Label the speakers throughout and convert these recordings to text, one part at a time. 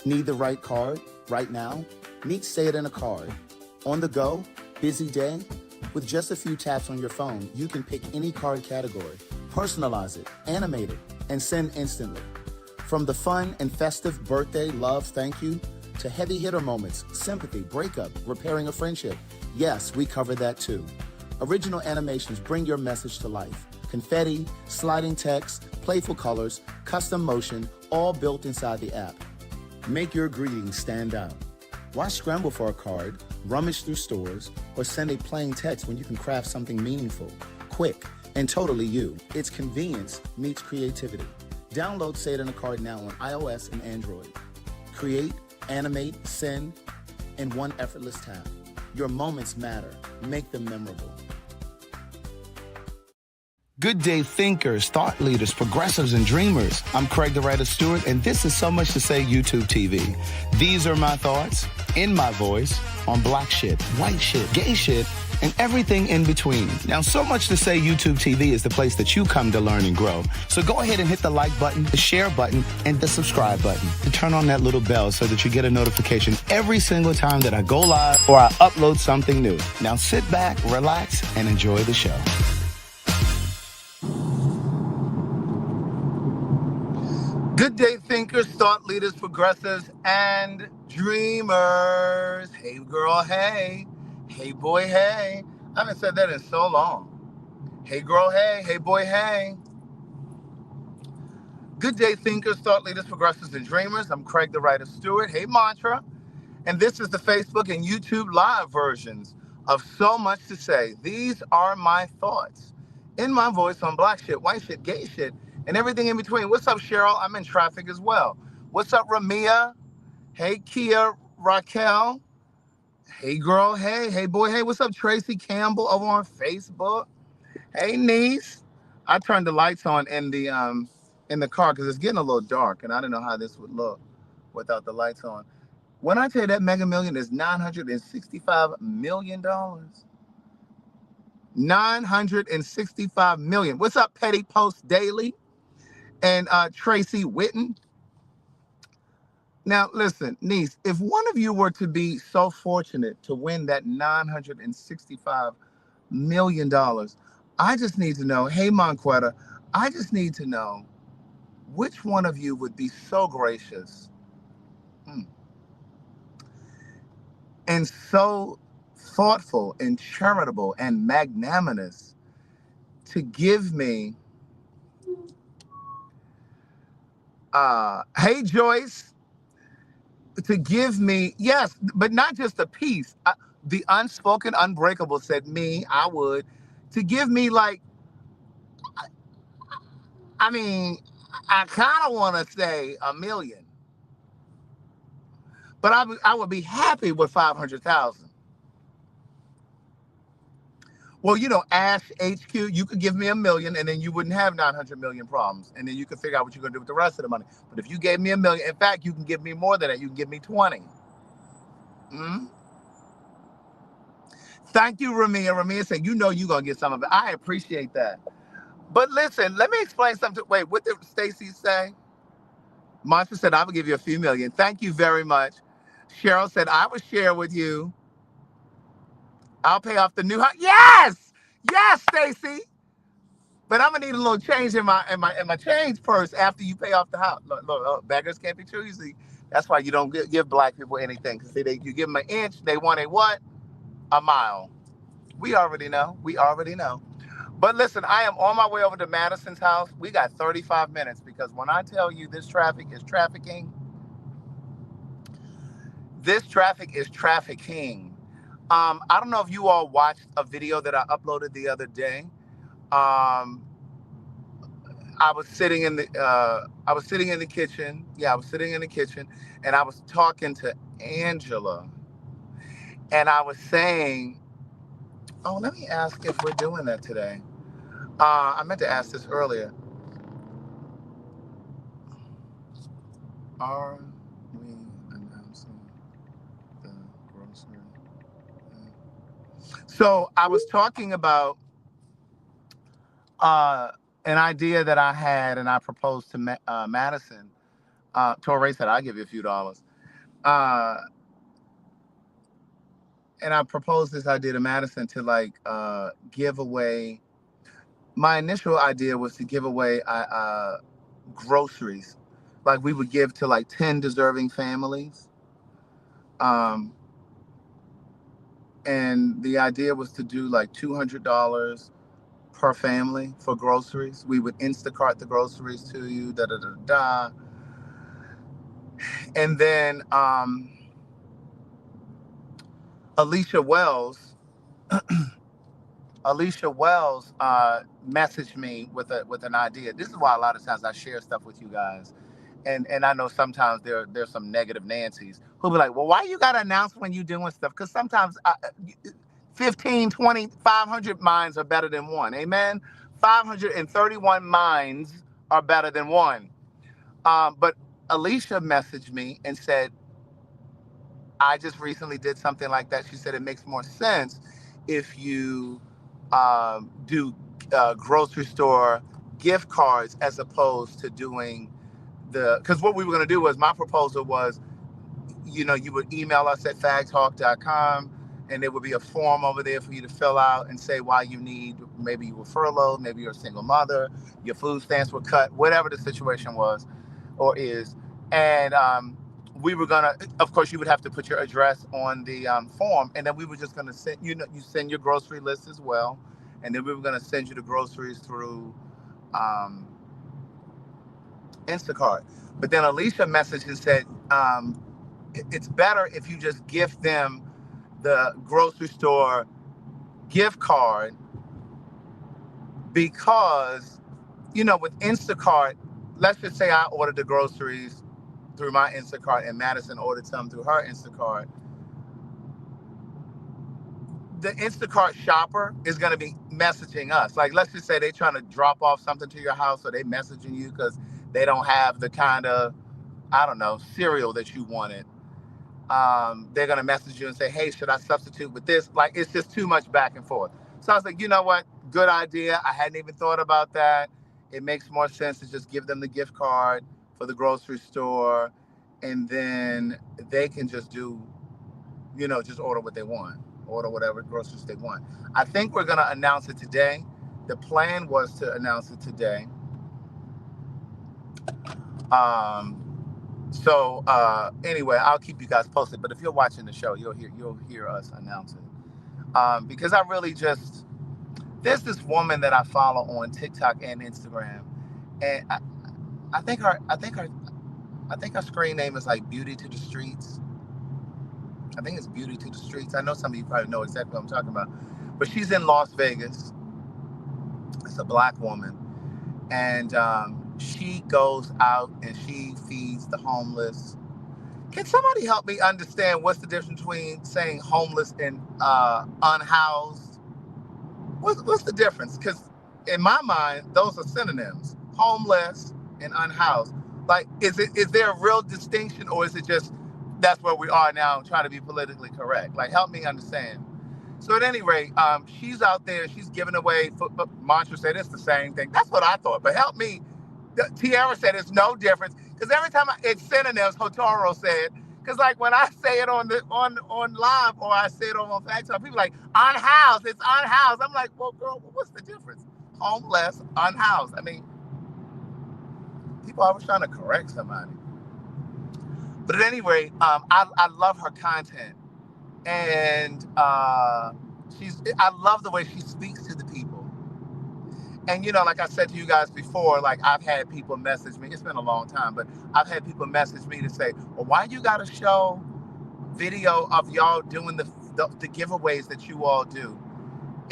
Speaker 1: Need the right card right now? Meet Say It in a Card. On the go, busy day? With just a few taps on your phone, you can pick any card category, personalize it, animate it, and send instantly. From the fun and festive birthday, love, thank you, to heavy hitter moments, sympathy, breakup, repairing a friendship. Yes, we cover that too. Original animations bring your message to life. Confetti, sliding text, playful colors, custom motion, all built inside the app. Make your greetings stand out. Why scramble for a card, rummage through stores, or send a plain text when you can craft something meaningful, quick, and totally you? It's convenience meets creativity. Download Say It in a Card now on iOS and Android. Create, animate, send in one effortless tap. Your moments matter. Make them memorable. Good day, thinkers, thought leaders, progressives, and dreamers. I'm Craig the Writer Stewart, and this is So Much to Say YouTube TV. These are my thoughts, in my voice, on black shit, white shit, gay shit, and everything in between. Now, So Much to Say YouTube TV is the place that you come to learn and grow. So go ahead and hit the like button, the share button, and the subscribe button. And turn on that little bell so that you get a notification every single time that I go live or I upload something new. Now sit back, relax, and enjoy the show. Good day, thinkers, thought leaders, progressives, and dreamers. Hey, girl, hey. Hey, boy, hey. I haven't said that in so long. Hey, girl, hey. Hey, boy, hey. Good day, thinkers, thought leaders, progressives, and dreamers. I'm Craig the Writer Stewart. Hey, Mantra. And this is the Facebook and YouTube live versions of So Much to Say. These are my thoughts in my voice on black shit, white shit, gay shit, and everything in between. What's up, Cheryl? I'm in traffic as well. What's up, Ramia? Hey, Kia, Raquel. Hey, girl. Hey, hey, boy. Hey, what's up, Tracy Campbell over on Facebook? Hey, niece. I turned the lights on in the car because it's getting a little dark, and I didn't know how this would look without the lights on. When I tell you that Mega Million is $965 million. $965 million. What's up, Petty Post Daily? And Tracy Witten. Now, listen, niece, if one of you were to be so fortunate to win that $965 million, I just need to know, hey, Monquetta, I just need to know which one of you would be so gracious and so thoughtful and charitable and magnanimous to give me, hey, Joyce, to give me, yes, but not just a piece. The unspoken unbreakable said me, I would, to give me like, I mean, I kind of want to say $1 million, but I would be happy with 500,000. Well, you know, Ash HQ, you could give me $1 million and then you wouldn't have 900 million problems. And then you could figure out what you're going to do with the rest of the money. But if you gave me $1 million, in fact, you can give me more than that. You can give me 20. Thank you, Ramia. Ramia said, you know you're going to get some of it. I appreciate that. But listen, let me explain something. Wait, what did Stacy say? Marsha said, I will give you a few million. Thank you very much. Cheryl said, I will share with you. I'll pay off the new house. Yes! Yes, Stacy. But I'm gonna need a little change in my change purse after you pay off the house. Look, beggars can't be choosy. That's why you don't give black people anything. Because you give them an inch, they want a what? A mile. We already know. We already know. But listen, I am on my way over to Madison's house. We got 35 minutes because when I tell you this traffic is trafficking, this traffic is trafficking. I don't know if you all watched a video that I uploaded the other day. I was sitting in the kitchen. Yeah, I was sitting in the kitchen and I was talking to Angela. And I was saying, oh, let me ask if we're doing that today. I meant to ask this earlier. Are we announcing the grocery? So I was talking about an idea that I had and I proposed to Madison. Torrey said, I'll give you a few dollars.
Speaker 2: Uh, and I proposed this idea to Madison to like give away. My initial idea was to give away groceries, like we would give to like 10 deserving families. Um, and the idea was to do like $200 per family for groceries. We would Instacart the groceries to you, da da da da. And then Alicia Wells, Alicia Wells messaged me with an idea. This is why a lot of times I share stuff with you guys. And I know sometimes there's some negative Nancy's who'll be like, well, why you got to announce when you doing stuff? Because sometimes 15, 20, 500 minds are better than one. Amen? 531 minds are better than one. But Alicia messaged me and said, I just recently did something like that. She said it makes more sense if you do grocery store gift cards as opposed to doing because what we were going to do was my proposal was, you would email us at phagtalk.com and there would be a form over there for you to fill out and say why you need, maybe you were furloughed, maybe you're a single mother, your food stamps were cut, whatever the situation was or is. And we were going to, of course, you would have to put your address on the form. And then we were just going to send, you send your grocery list as well. And then we were going to send you the groceries through um, Instacart. But then Alicia messaged and said, it's better if you just gift them the grocery store gift card because, with Instacart, let's just say I ordered the groceries through my Instacart and Madison ordered some through her Instacart. The Instacart shopper is going to be messaging us. Like, let's just say they're trying to drop off something to your house or they messaging you because they don't have the kind of, I don't know, cereal that you wanted. They're going to message you and say, hey, should I substitute with this? Like, it's just too much back and forth. So I was like, you know what? Good idea. I hadn't even thought about that. It makes more sense to just give them the gift card for the grocery store. And then they can just do, just order what they want, order whatever groceries they want. I think we're going to announce it today. The plan was to announce it today. So anyway, I'll keep you guys posted. But if you're watching the show, you'll hear us announce it. Because I really there's this woman that I follow on TikTok and Instagram, and I think her screen name is like Beauty to the Streets. I think it's Beauty to the Streets. I know some of you probably know exactly what I'm talking about, but she's in Las Vegas. It's a black woman, and she goes out and she feeds the homeless. Can somebody help me understand what's the difference between saying homeless and unhoused? What's the difference? Because in my mind, those are synonyms: homeless and unhoused. Like, is there a real distinction, or is it just that's where we are now, trying to be politically correct? Like, help me understand. So at any rate, she's out there. She's giving away. Mantra said it's the same thing. That's what I thought. But help me. Tiara said it's no difference because every time it's synonyms. Hotoro said because like when I say it on live or I say it on FhagTawlk, people are like unhoused. It's unhoused. I'm like, well, girl, what's the difference? Homeless, unhoused. I mean, people always trying to correct somebody. But at any rate, I love her content, and I love the way she speaks to the people. And, like I said to you guys before, like I've had people message me. It's been a long time, but I've had people message me to say, well, why you got to show video of y'all doing the giveaways that you all do?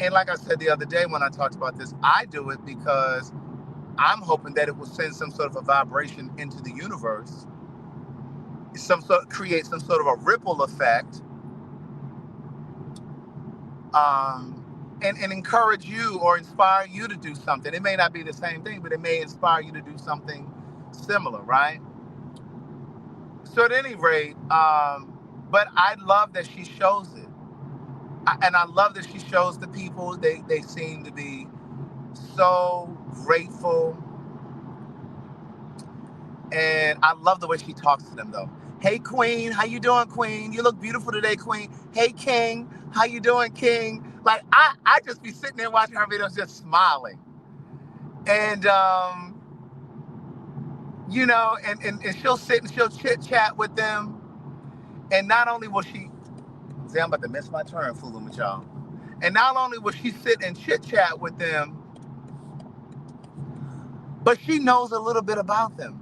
Speaker 2: And like I said the other day when I talked about this, I do it because I'm hoping that it will send some sort of a vibration into the universe, create some sort of a ripple effect, and encourage you or inspire you to do something. It may not be the same thing, but it may inspire you to do something similar, right? So at any rate, but I love that she shows it. And I love that she shows the people, they seem to be so grateful. And I love the way she talks to them, though. Hey, Queen, how you doing, Queen? You look beautiful today, Queen. Hey, King, how you doing, King? Like, I just be sitting there watching her videos just smiling. And, you know, and she'll sit and she'll chit-chat with them. And not only will she, see, I'm about to miss my turn fooling with y'all. And not only will she sit and chit-chat with them, but she knows a little bit about them.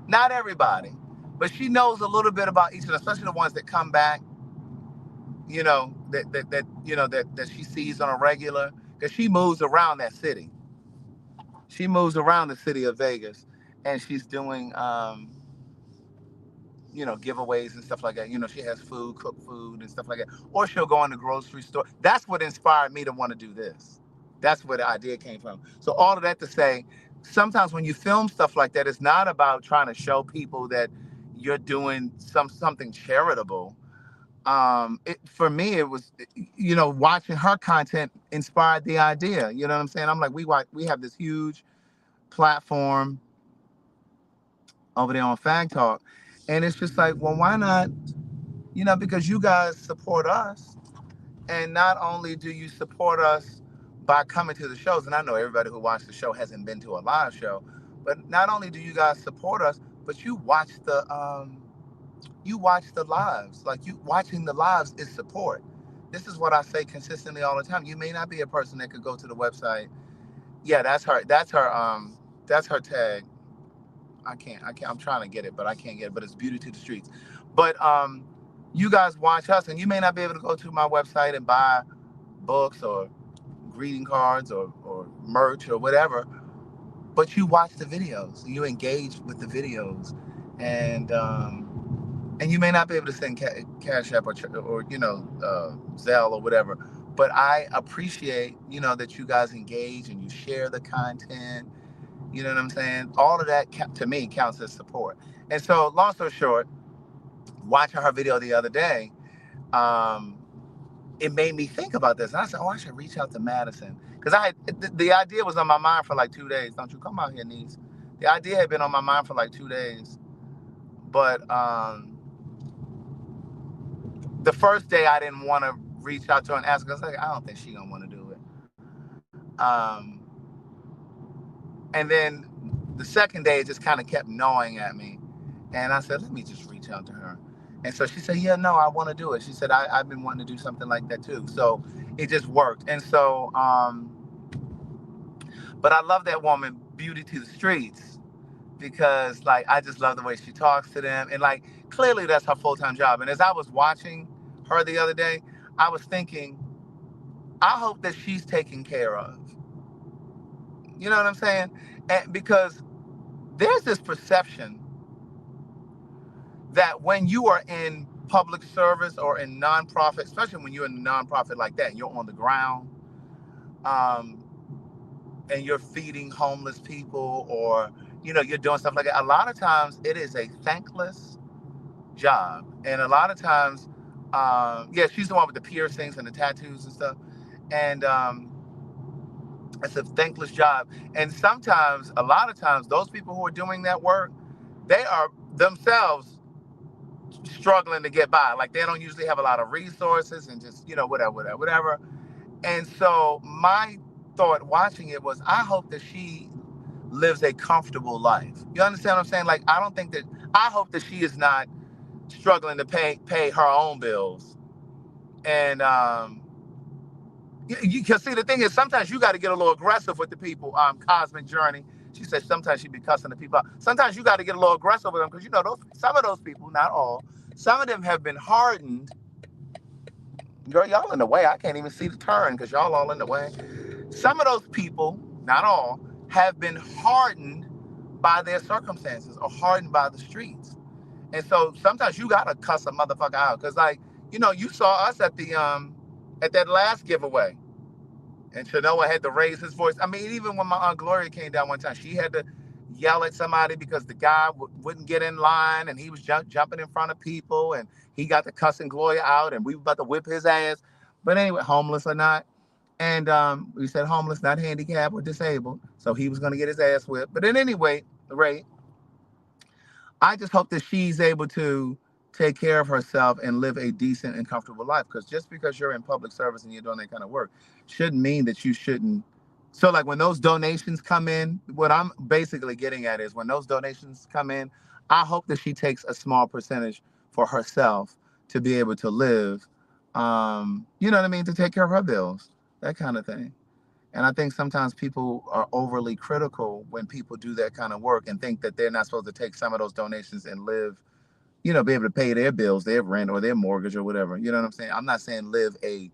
Speaker 2: Not everybody, but she knows a little bit about each of them, especially the ones that come back, you know, that she sees on a regular, because she moves around that city. She moves around the city of Vegas, and she's doing, you know, giveaways and stuff like that. You know, she has food, cooked food and stuff like that. Or she'll go in the grocery store. That's what inspired me to want to do this. That's where the idea came from. So all of that to say, sometimes when you film stuff like that, it's not about trying to show people that you're doing something charitable. For me, it was, you know, watching her content inspired the idea. You know what I'm saying? I'm like, we have this huge platform over there on PhagTawlk, and it's just like, well, why not? You know, because you guys support us, and not only do you support us by coming to the shows, and I know everybody who watched the show hasn't been to a live show, but not only do you guys support us, but you watch the lives. Like, you watching the lives is support. This is what I say consistently all the time. You may not be a person that could go to the website. Yeah, that's her tag. I can't, I'm trying to get it, but I can't get it, but it's Beauty to the Streets. But you guys watch us, and you may not be able to go to my website and buy books or greeting cards or merch or whatever, but you watch the videos, you engage with the videos, and you may not be able to send Cash App or you know, Zelle or whatever, but I appreciate, you know, that you guys engage and you share the content. You know what I'm saying? All of that to me counts as support. And so, long story short, watching her video the other day, um, it made me think about this. And I said, oh, I should reach out to Madison. Because the idea was on my mind for like 2 days. Don't you come out here, niece. The idea had been on my mind for like 2 days. But the first day I didn't want to reach out to her and ask her. I was like, I don't think she's going to want to do it. And then the second day, it just kind of kept gnawing at me. And I said, let me just reach out to her. And so she said, yeah, no, I want to do it. She said, I've been wanting to do something like that too. So it just worked. And so, but I love that woman, Beauty to the Streets, because like, I just love the way she talks to them. And like, clearly that's her full-time job. And as I was watching her the other day, I was thinking, I hope that she's taken care of. You know what I'm saying? And because there's this perception that when you are in public service or in nonprofit, especially when you're in a nonprofit like that, and you're on the ground, and you're feeding homeless people, or you know, you're doing stuff like that. A lot of times, it is a thankless job, and a lot of times, yeah, she's the one with the piercings and the tattoos and stuff, and it's a thankless job. And sometimes, a lot of times, those people who are doing that work, they are themselves struggling to get by. Like, they don't usually have a lot of resources and just, you know, whatever. And so my thought watching it was, I hope that she lives a comfortable life. You understand what I'm saying? Like, I hope that she is not struggling to pay her own bills. And you can see, the thing is, sometimes you got to get a little aggressive with the people. Cosmic Journey, she said sometimes she be cussing the people out. Sometimes you got to get a little aggressive with them, because you know, some of those people, not all, some of them have been hardened. Girl, y'all in the way. I can't even see the turn because y'all all in the way. Some of those people, not all, have been hardened by their circumstances or hardened by the streets. And so sometimes you gotta cuss a motherfucker out. Cause like, you know, you saw us at that last giveaway. And Chanoa had to raise his voice. I mean, even when my Aunt Gloria came down one time, she had to yell at somebody because the guy wouldn't get in line, and he was jumping in front of people, and he got the cussing Gloria out, and we were about to whip his ass. But anyway, homeless or not. And we said homeless, not handicapped or disabled. So he was going to get his ass whipped. But at any rate, I just hope that she's able to take care of herself and live a decent and comfortable life. Because just because you're in public service and you're doing that kind of work shouldn't mean that you shouldn't. So, like when those donations come in, what I'm basically getting at is when those donations come in, I hope that she takes a small percentage for herself to be able to live, you know what I mean, to take care of her bills, that kind of thing. And I think sometimes people are overly critical when people do that kind of work and think that they're not supposed to take some of those donations and live, you know, be able to pay their bills, their rent or their mortgage or whatever. You know what I'm saying? I'm not saying live a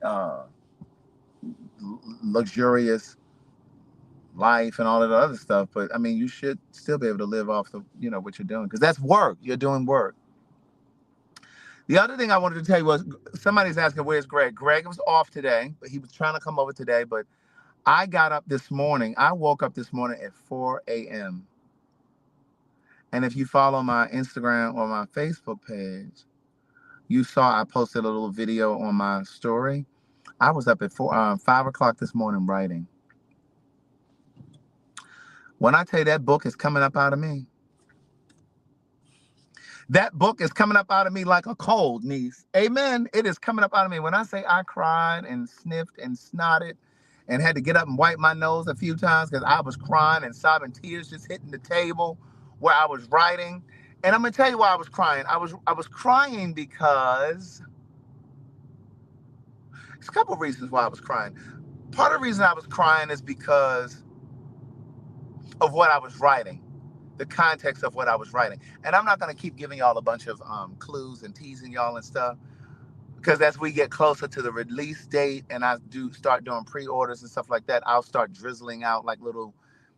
Speaker 2: uh, luxurious life and all of the other stuff, but I mean, you should still be able to live off the, you know, what you're doing because that's work. You're doing work. The other thing I wanted to tell you was somebody's asking, where's Greg? Greg was off today, but he was trying to come over today, but I got up this morning. I woke up this morning at 4 a.m. And if you follow my Instagram or my Facebook page, you saw I posted a little video on my story. I was up at 5 o'clock this morning writing. When I tell you that book is coming up out of me, that book is coming up out of me like a cold, niece. Amen. It is coming up out of me. When I say I cried and sniffed and snotted and had to get up and wipe my nose a few times because I was crying and sobbing, tears just hitting the table where I was writing. And I'm gonna tell you why I was crying. I was crying because there's a couple of reasons why I was crying. Part of the reason I was crying is because of what I was writing, the context of what I was writing. And I'm not going to keep giving y'all a bunch of clues and teasing y'all and stuff, because as we get closer to the release date and I do start doing pre-orders and stuff like that, I'll start drizzling out like little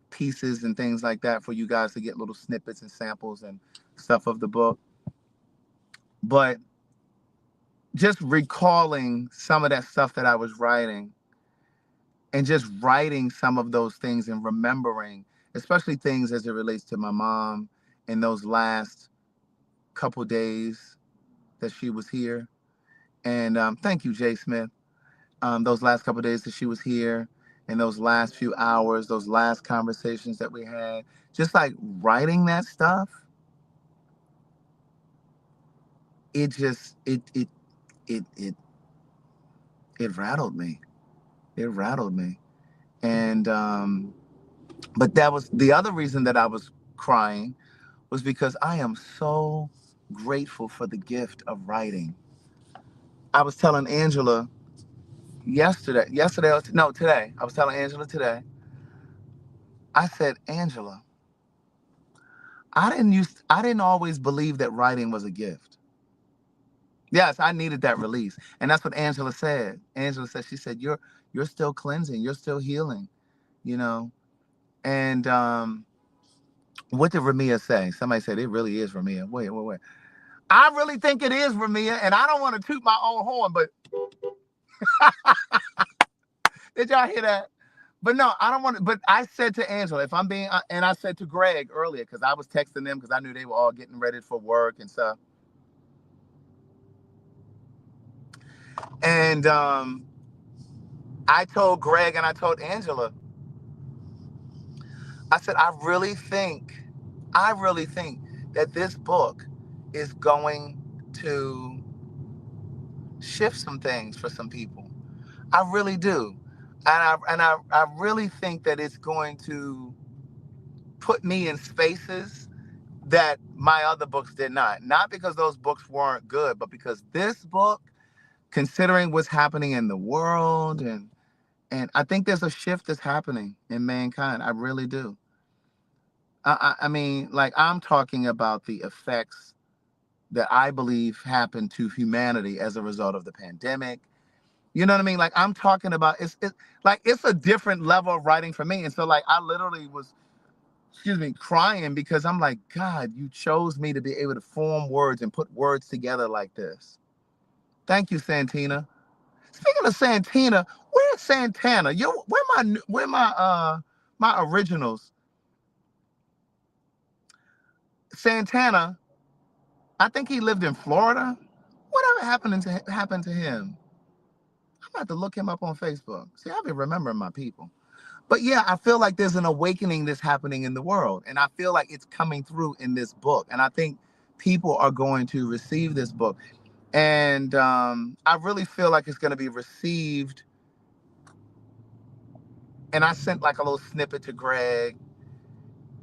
Speaker 2: pieces and things like that for you guys to get little snippets and samples and stuff of the book. But just recalling some of that stuff that I was writing and just writing some of those things and remembering, especially things as it relates to my mom in those last couple days that she was here. And thank you, Jay Smith. Those last couple days that she was here and those last few hours, those last conversations that we had, just like writing that stuff, it just, it, it, it rattled me. It rattled me. And, but that was the other reason that I was crying was because I am so grateful for the gift of writing. I was telling Angela today. I was telling Angela today. I said, Angela, I didn't always believe that writing was a gift. Yes, I needed that release. And that's what Angela said. Angela said, she said, you're still cleansing, you're still healing, you know. And what did Ramia say? Somebody said it really is Ramia. Wait. I really think it is Ramia, and I don't want to toot my own horn, but did y'all hear that? But no, I don't want to. But I said to Angela, if I'm being, and I said to Greg earlier, because I was texting them because I knew they were all getting ready for work and stuff. And I told Greg and I told Angela, I said, I really think that this book is going to shift some things for some people. I really do. And I really think that it's going to put me in spaces that my other books did not. Not because those books weren't good, but because this book, considering what's happening in the world, and I think there's a shift that's happening in mankind. I really do. I mean, like I'm talking about the effects that I believe happened to humanity as a result of the pandemic. You know what I mean? Like I'm talking about it's a different level of writing for me. And so like I literally was, crying because I'm like, God, you chose me to be able to form words and put words together like this. Thank you, Santina. Speaking of Santina, where's Santana? Where my originals? Santana, I think he lived in Florida. Whatever happened to him? I'm about to look him up on Facebook. See, I've been remembering my people. But yeah, I feel like there's an awakening that's happening in the world. And I feel like it's coming through in this book. And I think people are going to receive this book. And I really feel like it's going to be received. And I sent like a little snippet to Greg.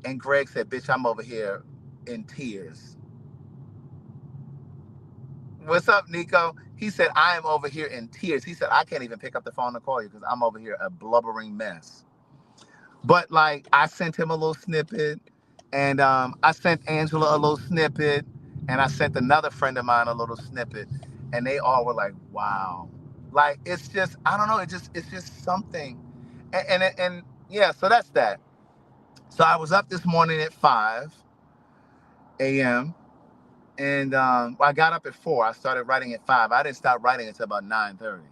Speaker 2: And Greg said, bitch, I'm over here in tears. What's up, Nico? He said, I am over here in tears. He said, I can't even pick up the phone to call you because I'm over here a blubbering mess. But like, I sent him a little snippet, and I sent Angela a little snippet, and I sent another friend of mine a little snippet, and they all were like, "Wow!" Like it's just, I don't know, it's just something, and yeah. So that's that. So I was up this morning at 5 a.m. and I got up at 4. I started writing at 5. I didn't start writing until about 9:30.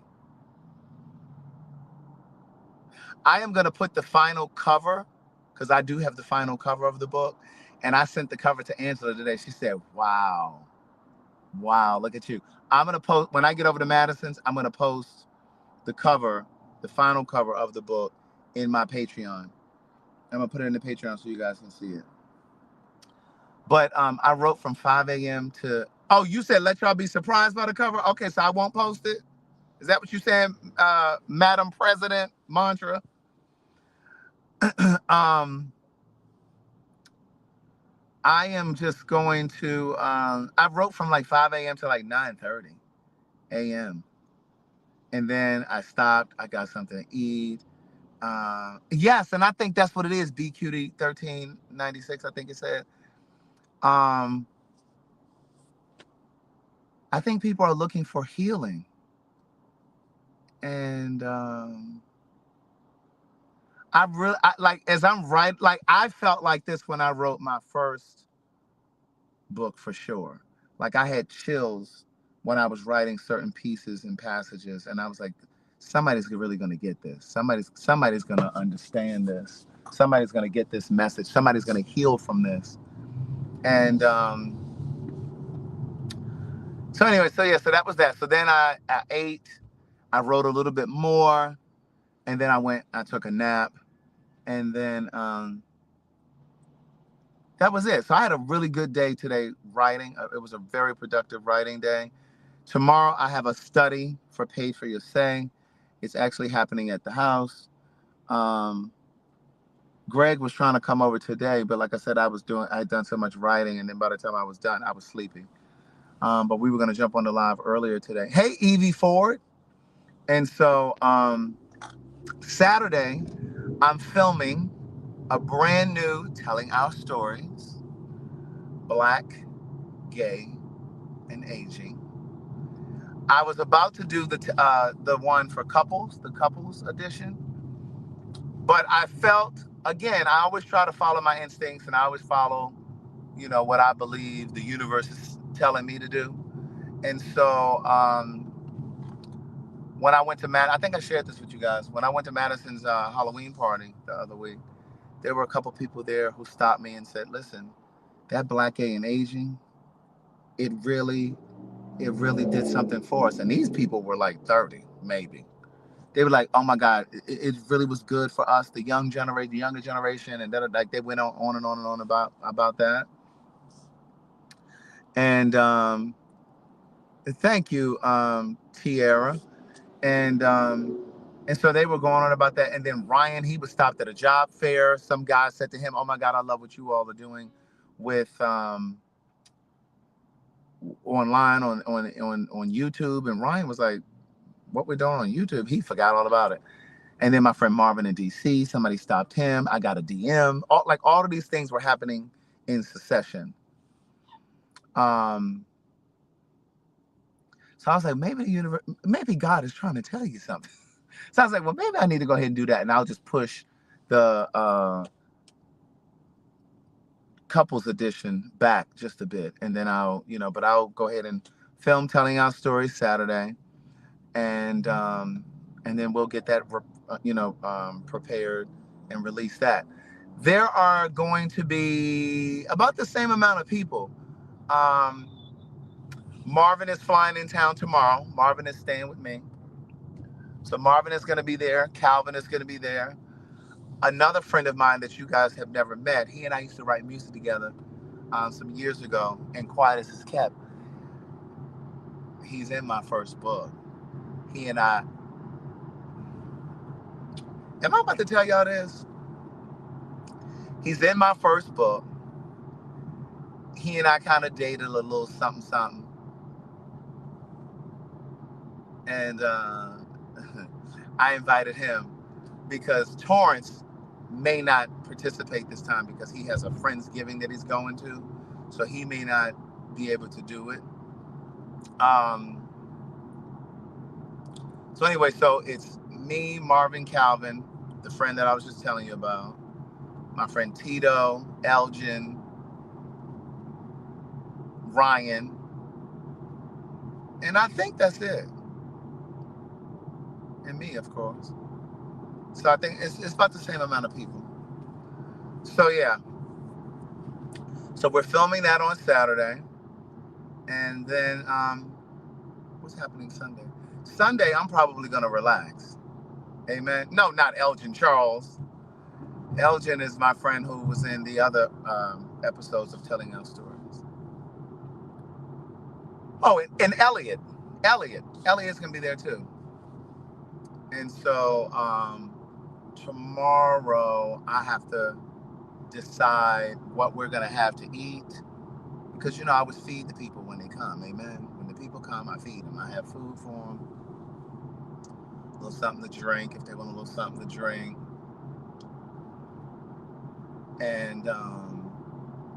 Speaker 2: I am going to put the final cover, because I do have the final cover of the book. And I sent the cover to Angela today. She said, wow, wow, look at you. I'm going to post, when I get over to Madison's, I'm going to post the cover, the final cover of the book in my Patreon. I'm going to put it in the Patreon so you guys can see it. But I wrote from 5 a.m. to, oh, you said let y'all be surprised by the cover? Okay, so I won't post it? Is that what you said, Madam President mantra? I am just going to, I wrote from like 5 a.m. to like 9:30 a.m. And then I stopped. I got something to eat. Yes, and I think that's what it is. BQD 1396, I think it said. I think people are looking for healing. And like, as I'm writing, like, I felt like this when I wrote my first book for sure. Like I had chills when I was writing certain pieces and passages, and I was like, somebody's really going to get this. Somebody's going to understand this. Somebody's going to get this message. Somebody's going to heal from this. And so anyway, so yeah, so that was that. So then I ate. I wrote a little bit more, and then I took a nap, and then that was it. So I had a really good day today writing. It was a very productive writing day. Tomorrow I have a study for Pay for Your Say. It's actually happening at the house. Greg was trying to come over today, but like I said, I had done so much writing, and then by the time I was done, I was sleeping. But we were going to jump on the live earlier today. Hey, Evie Ford. And so Saturday, I'm filming a brand new Telling Our Stories, Black, Gay, and Aging. I was about to do the one for couples, the couples edition, but I felt, again, I always try to follow my instincts, and I always follow, what I believe the universe is telling me to do. And so when I went to I think I shared this with you guys. When I went to Madison's Halloween party the other week, there were a couple people there who stopped me and said, listen, that Black, Gay, and Aging, it really did something for us. And these people were like 30, maybe. They were like, oh my God, it really was good for us, the younger generation. And then, like, they went on and on and on about that. And thank you, Tiara. And so they were going on about that. And then Ryan, he was stopped at a job fair. Some guy said to him, oh my God, I love what you all are doing with online on YouTube. And Ryan was like, what we're doing on YouTube? He forgot all about it. And then my friend Marvin in DC, somebody stopped him. I got a DM. All of these things were happening in succession. So I was like, maybe God is trying to tell you something. So I was like, well, maybe I need to go ahead and do that. And I'll just push the couples edition back just a bit. And then but I'll go ahead and film Telling Our Stories Saturday. And then we'll get that, prepared and release that. There are going to be about the same amount of people. Marvin is flying in town tomorrow. Marvin is staying with me. So Marvin is going to be there. Calvin is going to be there. Another friend of mine that you guys have never met, he and I used to write music together some years ago, and quiet as it's kept, he's in my first book. He and I, am I about to tell y'all this? He's in my first book. He and I kind of dated a little something, something. And I invited him because Torrance may not participate this time because he has a Friendsgiving that he's going to. So he may not be able to do it. So anyway, so it's me, Marvin Calvin, the friend that I was just telling you about, my friend Tito, Elgin, Ryan, and I think that's it. And me, of course. So I think it's about the same amount of people. So yeah. So we're filming that on Saturday. And then what's happening Sunday? Sunday, I'm probably gonna relax. Amen. No, not Elgin Charles. Elgin is my friend who was in the other episodes of Telling Our Stories. Oh, and Elliot. Elliot's gonna be there too. And so tomorrow I have to decide what we're gonna have to eat, because I always feed the people when they come. Amen. When the people come, I feed them. I have food for them, a little something to drink if they want a little something to drink. And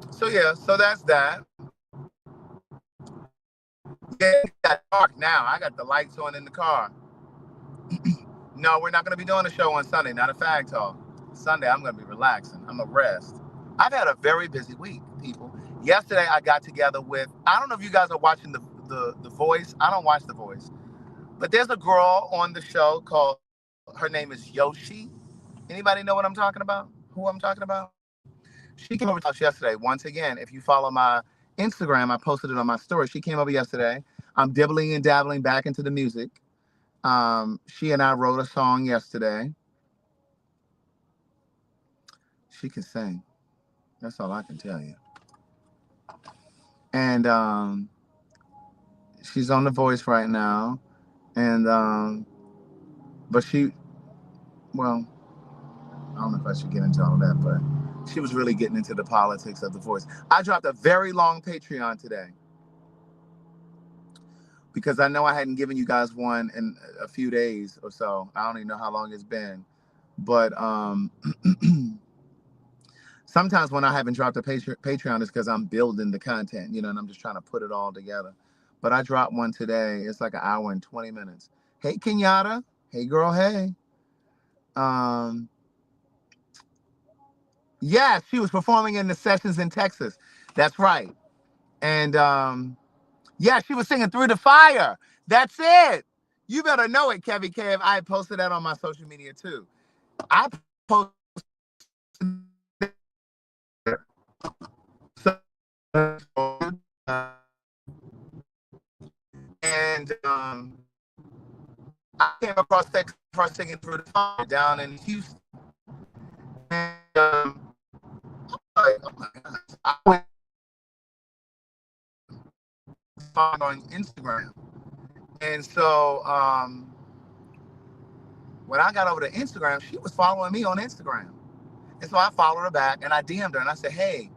Speaker 2: so yeah, so that's that. Yeah, it got dark now. I got the lights on in the car. No, we're not going to be doing a show on Sunday, not a Fag Talk. Sunday, I'm going to be relaxing. I'm going to rest. I've had a very busy week, people. Yesterday, I got together with, I don't know if you guys are watching the Voice. I don't watch The Voice. But there's a girl on the show called, her name is Yoshi. Anybody know what I'm talking about? Who I'm talking about? She came over to us yesterday. Once again, if you follow my Instagram, I posted it on my story. She came over yesterday. I'm dibbling and dabbling back into the music. She and I wrote a song yesterday. She can sing. That's all I can tell you. And she's on The Voice right now. And but she, well, I don't know if I should get into all that, but she was really getting into the politics of The Voice. I dropped a very long Patreon today because I know I hadn't given you guys one in a few days or so. I don't even know how long it's been. But sometimes when I haven't dropped a Patreon, it's because I'm building the content, and I'm just trying to put it all together. But I dropped one today. It's like an hour and 20 minutes. Hey, Kenyatta. Hey, girl. Hey. Yeah, she was performing in the sessions in Texas. That's right. And yeah, she was singing Through the Fire. That's it. You better know it, Kevy Kev. I posted that on my social media too. I posted and I came across Texas for singing Through the Fire down in Houston. And like, oh my gosh. I went on Instagram. And so when I got over to Instagram, she was following me on Instagram. And so I followed her back and I DM'd her and I said, hey,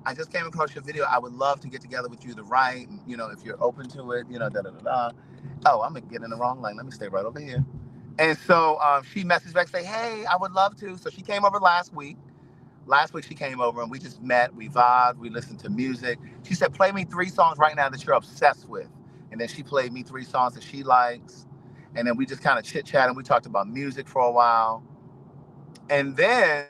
Speaker 2: I just came across your video. I would love to get together with you to write, if you're open to it, da da da da. Oh, I'm gonna get in the wrong lane. Let me stay right over here. And so she messaged back, say, hey, I would love to. So she came over last week. Last week she came over and we just met, we vibed, we listened to music. She said, play me 3 songs right now that you're obsessed with. And then she played me 3 songs that she likes. And then we just kind of chit-chat and we talked about music for a while. And then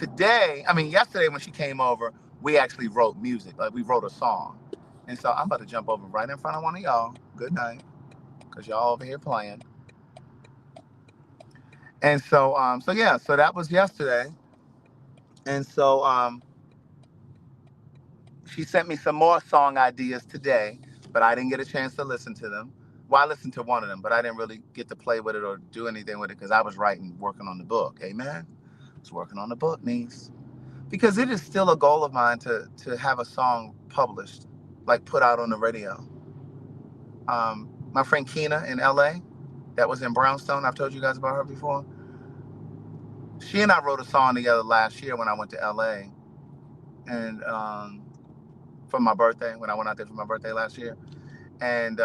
Speaker 2: yesterday when she came over, we actually wrote music. Like we wrote a song. And so I'm about to jump over right in front of one of y'all. Good night. Because y'all over here playing. And so, so that was yesterday. And so she sent me some more song ideas today, but I didn't get a chance to listen to them. Well, I listened to one of them, but I didn't really get to play with it or do anything with it because I was working on the book. Amen. I was working on the book, niece. Because it is still a goal of mine to have a song published, like put out on the radio. My friend Keena in LA, that was in Brownstone. I've told you guys about her before. She and I wrote a song together last year when I went to LA, and for my birthday, when I went out there for my birthday last year, and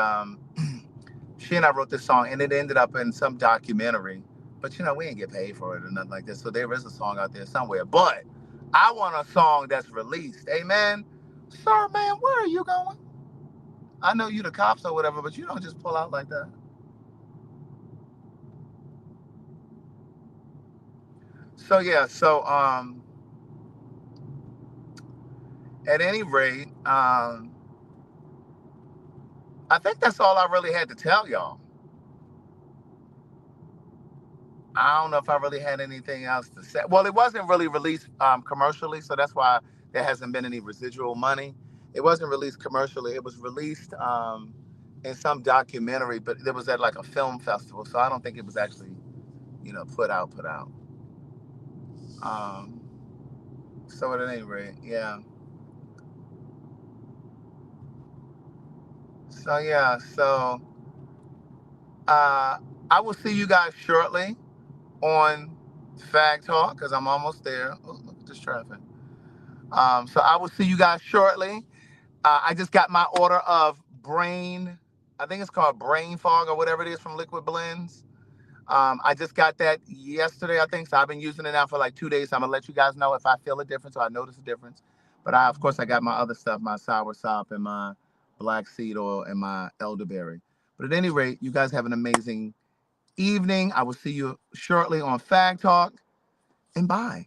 Speaker 2: she and I wrote this song, and it ended up in some documentary. But we ain't get paid for it or nothing like this. So there is a song out there somewhere. But I want a song that's released. Amen. Sir, man, where are you going? I know you the cops or whatever, but you don't just pull out like that. So yeah, at any rate, I think that's all I really had to tell y'all. I don't know if I really had anything else to say. Well, it wasn't really released commercially, so that's why there hasn't been any residual money. It wasn't released commercially. It was released in some documentary, but it was at like a film festival, so I don't think it was actually, put out. Um, so at any rate, yeah. So yeah, so I will see you guys shortly on Fag Talk because I'm almost there. Oh, look at this traffic. So I will see you guys shortly. I just got my order of I think it's called Brain Fog or whatever it is from Liquid Blends. I just got that yesterday, I think. So I've been using it now for like 2 days. So I'm gonna let you guys know if I feel a difference or I notice a difference. But of course, I got my other stuff, my sour sop and my black seed oil and my elderberry. But at any rate, you guys have an amazing evening. I will see you shortly on Fag Talk, and bye.